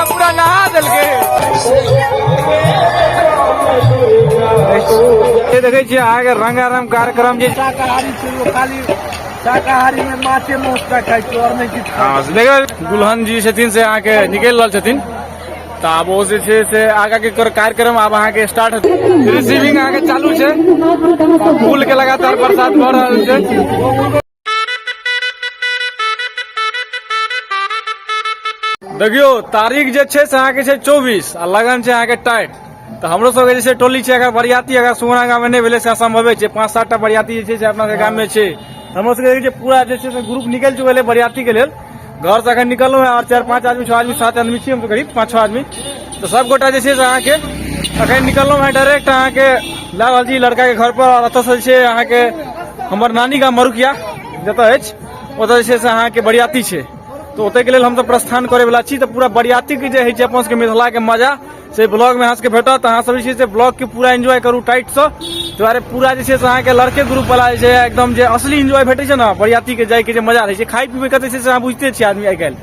पूरा नहा दल देखे आगे रंगारंग कार्यक्रम शाकाहारी में माछे मौसका खाई और नहीं किछु देखो दुल्हन जी छथिन से अहाँ के निकल रहल छथिन त आब ओ जे छै से आगा के कार्यक्रम आब अहाँ के स्टार्ट रिसीविंग अहाँ के चालू छै फूल के लगातार बरसात भ रहल छै। देखियो तारीख जे छै से अहाँ के छै 24 आ लगन छै अहाँ के टाइट तो हमरो सब जैसे टोली छै अगर बरियाती अगर सुगना गाँव में नहीं भेले से असंभव छै 5-7 टा बरियाती जे छै अपना गाँव में छै हमरो सब पूरा जे छै ग्रुप निकल चुकल है बरियाती के लेल घर से अखन निकलू है और 4-5 आदमी 6 आदमी 7 आदमी छी हम तो करीब 5-6 आदमी तो सब गोटा जे छै से अहाँ के अखन निकलू है डायरेक्ट अहाँ के लागल जी लड़का के घर पर और अत से छै अहाँ के हमर नानी गाँव मरुकिया जतऽ अछि ओतऽ जे छै से अहाँ के बरियाती छै तो ओते के लेल हम तो प्रस्थान करे वाला छी तो पूरा बरियाती के जे है अपन सबके मिथिला के मजा से ब्लॉग में अहाँ सबके भेटत अहाँ सब जे छै से ब्लॉग के पूरा एंजॉय करू टाइट से दुआरे पूरा जे छै से अहाँ के लड़के ग्रुप वाला जे छै एकदम जे असली एंजॉय भेटे छै ना बरियाती के जाय के जे मजा रहै छै खाई पीबे के जे छै से अहाँ बुझते छियै आदमी आइ काल्हि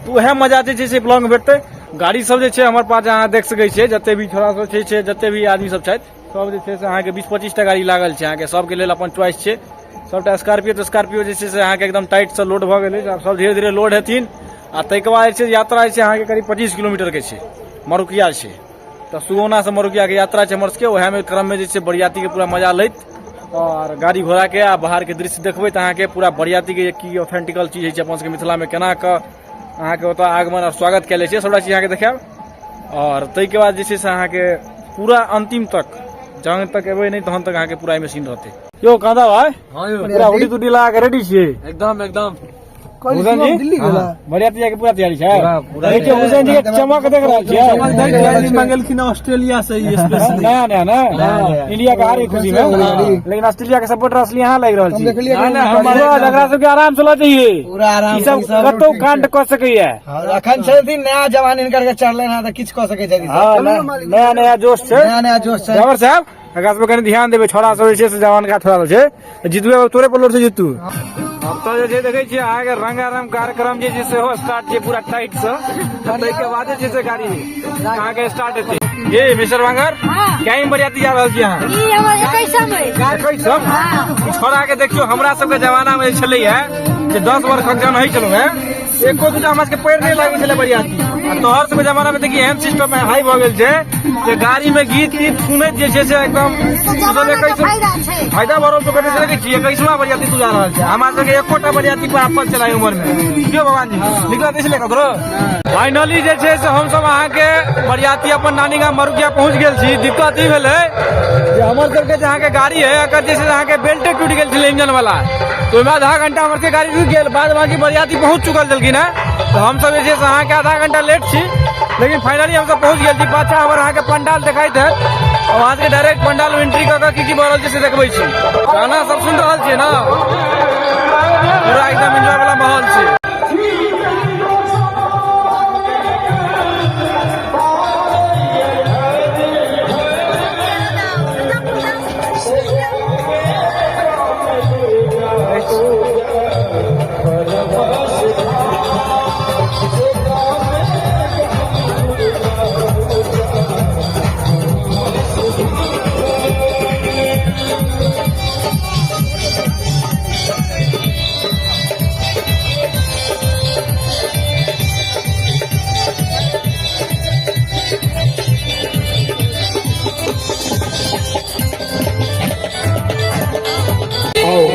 तो वह मजा जे छै से ब्लॉग में भेटते गाड़ी सब जे छै हमर पास अहाँ देख सकै छियै जते भी थोड़ा सा छै जते भी आदमी सब छथि सब जे छै से अहाँ के 20-25 टा गाड़ी लागल छै अहाँ के सब के लेल अपन चॉइस छै सबटा स्कॉर्पियो जे छै से अहाँ के एकदम टाइट से लोड भ गेलै सब धीरे धीरे लोड हेथिन आ तैके बाद जे छै यात्रा जे छै अहाँ के करीब 25 किलोमीटर के छै मरुकिया छै तो सुगौना से मरुकिया के यात्रा छै हमर सबके वह में क्रम में जे छै बरियाती के पूरा मजा लैत और गाड़ी घोड़ा के आ बाहर के दृश्य देखबै त अहाँ के पूरा बरियाती के की ऑथेंटिकल चीज है अपन सबके मिथिला में केना क अहाँ के ओतऽ आगमन और स्वागत कैले छै सबटा चीज अहाँ के देखाब और तैके बाद जे छै से अहाँ के पूरा अंतिम तक जहाँ तक एबै नहीं तहन तक अहाँ के पूरा मशीन रहते यो कांदा भाई हां यो पूरा हुडी टुडी लगा के रेडी छियै एकदम हुसैन जी दिल्ली गेला बरियाती के पूरा तैयारी छै पूरा देखिए हुसैन जी के चमक देख रहल छियै चमक देख रहल छी मंगलखिन ऑस्ट्रेलिया से स्पेशल नया ना इंडिया का हारी खुशी में लेकिन ऑस्ट्रेलिया के सपोर्टर असली यहां लग रहल छी ना हमरो झगड़ा सब के आराम से ल जाइए पूरा आराम ई सब कतो कांड क सकैया अखन छथिन नया जवान इनकर के चढ़ले ना त किछ क सकै छै नया जोश छै जबर साहब अगर सब कने ध्यान देबे छोड़ा सब छै से जवान का छोड़ा छै जितबे तोरे पर लोड से जितू अब तो जे देखे छियै आगे रंगारंग कार्यक्रम जे छै सेहो स्टार्ट छै पूरा टाइट से तै के बाद जे छै गाड़ी आगे स्टार्ट हेतै ये मिस्टर वांगर क्या ही बरियाती जा रहल छी अहाँ ई हमर 21 छोड़ा के देखियो हमरा सब के जमाना में छलै है जे 10 वर्ष जन है चलू है एको दूटा हमरा के पैर नहीं लागै छलै बरियाती आ तोहर सब के जमाना में देखिए एहन सिस्टम में हाई भ गेल छै जे गाड़ी में गीत सुनैत जे छै से एकदम फायदा भरल तो कते देखे छियै 21वां बरियाती तू जा रहल छै हमरा सब के एकोटा बरियाती पर आपस चलाई उम्र में क्यों भगवान जी निकला इसलिए ककरो फाइनली जे छै से हम सब अहाँ के बरियाती अपन नानी गाँव मरुकिया पहुंच गेल छी दिक्कत ई भेलै जे हमर सब के जहाँ के गाड़ी है एकर जे छै अहाँ के बेल्टे टूट गेल छलै इंजन वाला तो ओइमे आधा घंटा हमर के गाड़ी रुक गेल बाद बाकी बरियाती पहुंच चुकल छलखिन है तो हम सब जे छै से अहाँ के आधा घंटा लेट छी लेकिन फाइनली हम सब पहुंच गेल छी पाछा हमर अहाँ के पंडाल देखाइत है और वहाँ से डायरेक्ट पंडाल में एंट्री कर की बढ़ल छै से देखबै छी गाना सब सुन रहल छियै ना पूरा एकदम एंजॉय वाला माहौल छै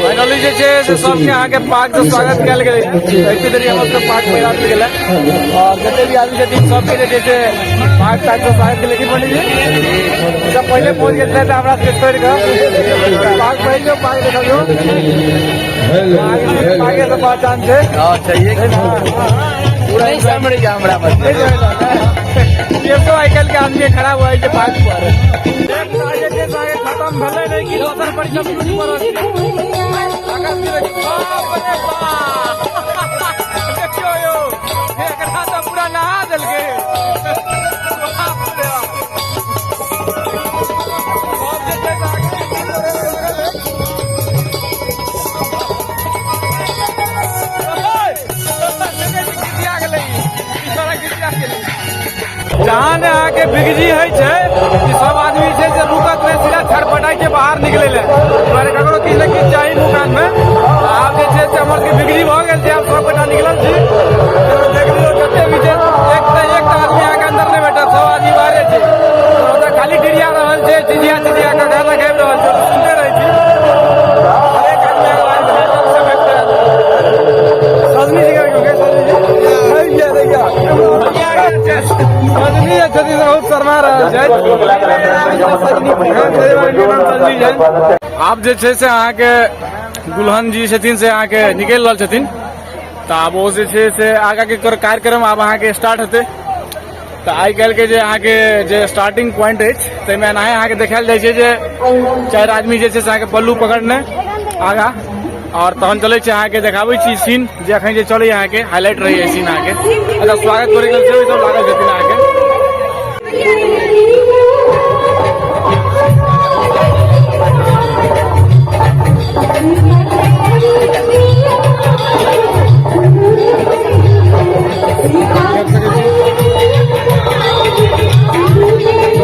फाइनली जे छै से सबके अहाँ के पार्क से स्वागत कयल गेलै एते देरी हमर सब पार्क में रात गेलै और जते भी आदमी छथिन सबके जे छै पार्क तक से स्वागत केलै कि पंडित जी सब पहले पहुंच गेल छै हमरा के छोड़ के पार्क पहले पार्क देखियो आगे से पहचान छै हां चाहिए पूरा सामने के हमरा बस ये तो आइकल के आदमी खड़ा हुआ है पार्क पर खत्म भले नहीं कि दोसर पर सब पूरा नहा दल जहाँ ने आके बिगजी है छे कि सब आदमी छे से रुकत में सीधा छटपटाई के बाहर निकले ले हमारे ककरो किछ न किछ चाहिए दुकान में आप जे छे से हमर के बिगजी भ गेल छे आप सब गोटा निकलल छी देख लियो कते भी छे एक आदमी आके अंदर नहीं बैठा सब आदमी बाहर छे तो ओता खाली डिरिया रहल छे चिजिया का गाना गाबि रहल छे सुनते रही छी एक आदमी आवाज से बैठा सजनी जी के सजनी जी देखिए सजनी छथि बहुत शर्मा रहल छै आप जे छै से अहाँके गुलहन जी छथिन से अहाँके निकलि रहल छथिन तऽ आब ओ जे छै से आगाँ के कार्यक्रम आब अहाँके स्टार्ट हेतै तऽ आइ काल्हि के जे अहाँके जे स्टार्टिंग पॉइंट अछि ताहिमे एनाहे अहाँके देखायल जाइ छै जे 4 आदमी जे छै से अहाँके पल्लू पकड़ने आगाँ और तहन चलै छै अहाँके देखाबै छी सीन जे अखन जे चलै अहाँके हाईलाइट रहै सीन अहाँके अच्छा स्वागत करै के सेहो सब लागल छथिन अहाँके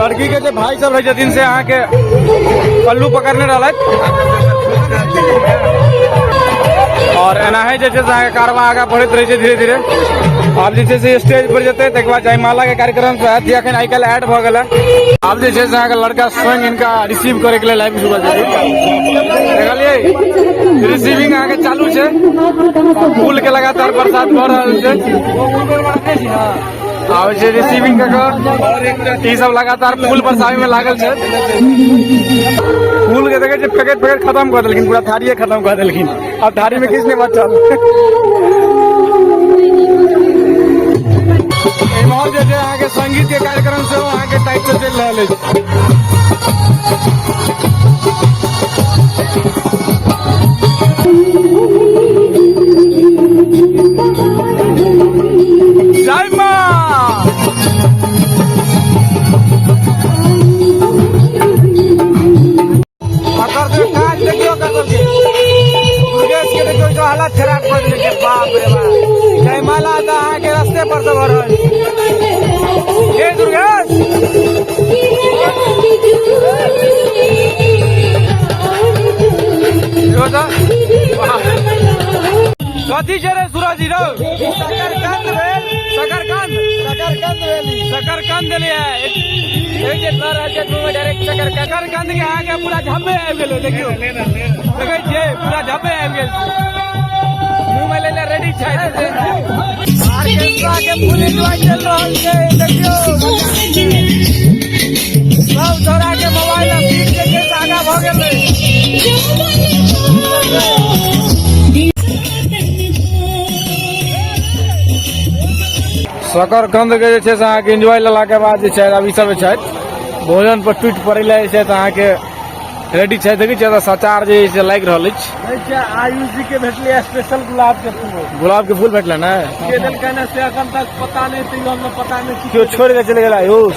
लड़की के जो भाई सब रहे छथिन से अहाँके पल्लू पकड़ने रहलथि और एनाहे जे छै से अहाँके कारवा आगाँ बढ़ैत रहै छै धीरे धीरे आब जे छै से स्टेज पर जेतै तकर बाद जयमाला के कार्यक्रम से हैत अखन आइ काल्हि ऐड भऽ गेल आब जे छै से अहाँके लड़का स्वयं इनका रिसीव करे के लेल आबि चुकल छथिन देखलियै रिसीविंग अहाँके चालू छै फूल के लगातार बरसात भऽ रहल छै आब छै रिसीविंग के ई सब लगातार फूल बरसावे में लागल छै फूल के देखे छै पैकेट खत्म कर देलखिन पूरा थारिये खत्म कर देलखिन अब थारी में किस ने बचल एमहर जे छै अहाँके संगीत के कार्यक्रम से अहाँके टाइट से चलि रहल अछि जय मां देखियो दुर्गेश के देखियो जो हालत खराब कर देलकै बाप रे बाप जयमाला तऽ अहाँके रास्ते पर से भऽ रहल छै दुर्गेश कथी छै रे सूरज जी रौ शकरकंद देलियै शकरकंद के आगे पूरा झब्बे आबि गेलै देखियो देखै छियै पूरा झब्बे आबि गेल मुंह में ले रेडी छै ऑर्केस्ट्रा के फुल एंजॉय चल रहल छै देखियो सब छोरा के मोबाइल आ सीट के छै आगा भऽ गेलै शकरकंद के जे छै से अहाँके एंजॉय लेला के बाद जे छै अभी सब छथि भोजन पर टूट पड़े छै तऽ अहाँके रेडी छै देखै छियै सचार जे छै लागि रहल अछि आयुष जी के भेटलै स्पेशल गुलाब के फूल भेटलै ने के देलकै ने से एखन तक पता नहि तीन पता नहि क्यों छोड़ के चले गेला आयुष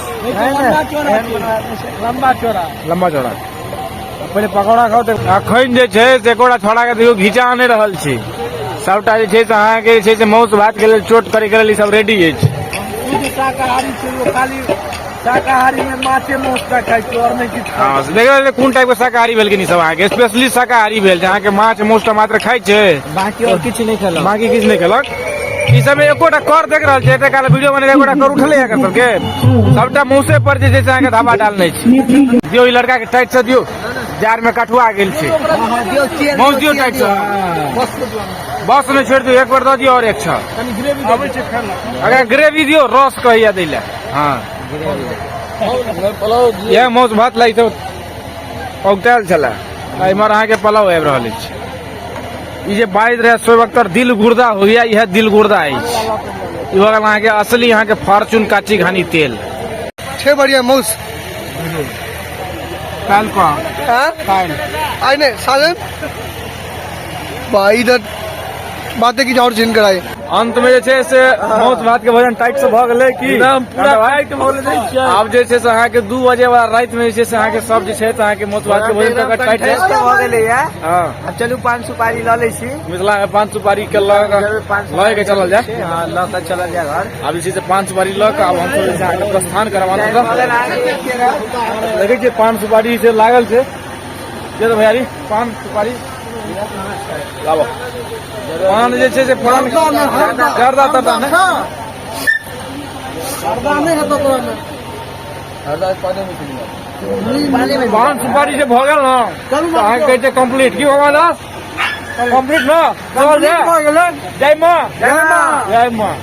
लंबा चौड़ा पहले पकौड़ा खाओ तऽ अखन जे छै से एकोटा छोड़ा के देखियो घिचा नहि रहल छै सबटा जे छै से अहाँके जे छै से मौस भात के लेल चोट करे के लेल सब रेडी अछि शाकाहारी छै खाली शाकाहारी में माछे मौस का खाइ छै और नहीं किछ हां देखियो कोन टाइप के शाकाहारी भेल कि सब अहाँके स्पेशली शाकाहारी भेल जे अहाँके माछ मौस टमाटर खाइ छै बाकी और किछ नहीं खेलक बाकी किछ नहीं खेलक ई सब में एकोटा कर देख रहल छै एते काल वीडियो बने एकोटा कर उठले है सबके सबटा मौसे पर जे छै से अहाँके धावा डालने छै दियो ई लड़का के टाइट से दियो जार में कठुआ गेल छै मौस दियो टाइट से बस में छोड़ दियो एक बार दो दियो और एक छ अगर ग्रेवी दियो रस कहिया दै ले हां यह मौस भात लाई तो औगताल छला एमहर अहाँके पलाव आबि रहल अछि ई जे बाजि रहे सोए वक्त दिल गुर्दा हो गया यह दिल गुर्दा अछि ई भगल अहाँके असली अहाँके फॉर्चून काची घानी तेल छे बढ़िया मौस काल को हां काल आइने सालन भाई इधर बातें की और जिन कराई। अंत में जे छै से मौत भात के भोजन टाइट से भ गेलै की पूरा टाइट भ गेलै। आब जे छै से अहाँ के 2 बजे वाला रात में जे छै से अहाँ के सब जे छै से अहाँ के मौत भात के भोजन तक टाइट है भ गेलै है। हां अब चलू 5 सुपारी ल लै छी। मिथिला में 5 सुपारी के लय के चलल जाए। हां ल के चलल जाए घर। अब जे छै से 5 सुपारी ल के अब हम सब जे छै अहाँ के प्रस्थान करवाना देखै छियै 5 सुपारी से लागल छै। जे तो भैयारी 5 सुपारी लाबो। पान जे छै से पान गर्दा तर्दा ने पान सुपारी से भ गेल न तो अहाँ कहै छै कंप्लीट की भगवान दास कंप्लीट न चल जाए जय मां जय मां जय मां।